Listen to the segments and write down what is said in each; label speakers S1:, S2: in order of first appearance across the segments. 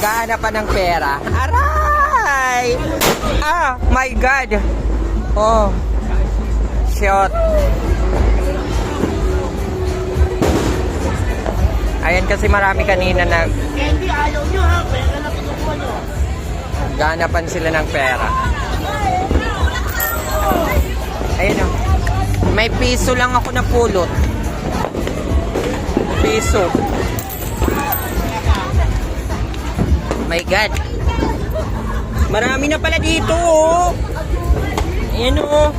S1: Naghahanap pa ng pera. Aray! Ah, my God! Oh. Shot. Ayan kasi marami kanina na
S2: Hindi, ayaw nyo ha. Pera na kinukuha nyo.
S1: ganapan sila ng pera. Ayun o. May piso lang ako napulot. Piso. My God. Marami na pala dito oh. Ayan o.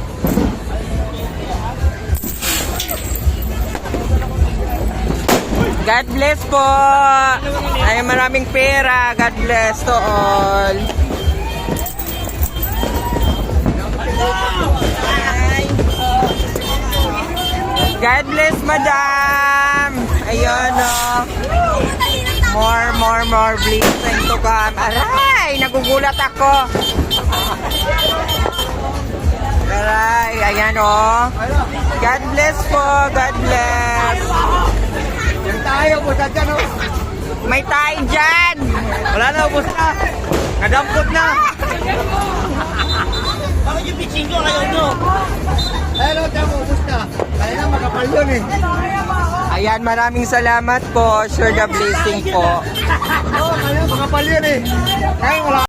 S1: God bless po. Ay, maraming pera. God bless to all. Ay. God bless, madam. Ayun, oh. More blessing to come. Aray, nagugulat ako. Aray, ayan, oh. God bless po. God bless.
S2: Tayo, buta dyan o.
S1: May tayo dyan.
S2: Wala na, ubos na. Nadampot na. Bakit yung pitching ko ayaw nyo? Ayun o, tiyan mo, ubos na. Kaya na makapal yun eh.
S1: Ayan, maraming salamat po. Share the blessing po.
S2: Oo, kaya makapal yun eh. Kaya wala.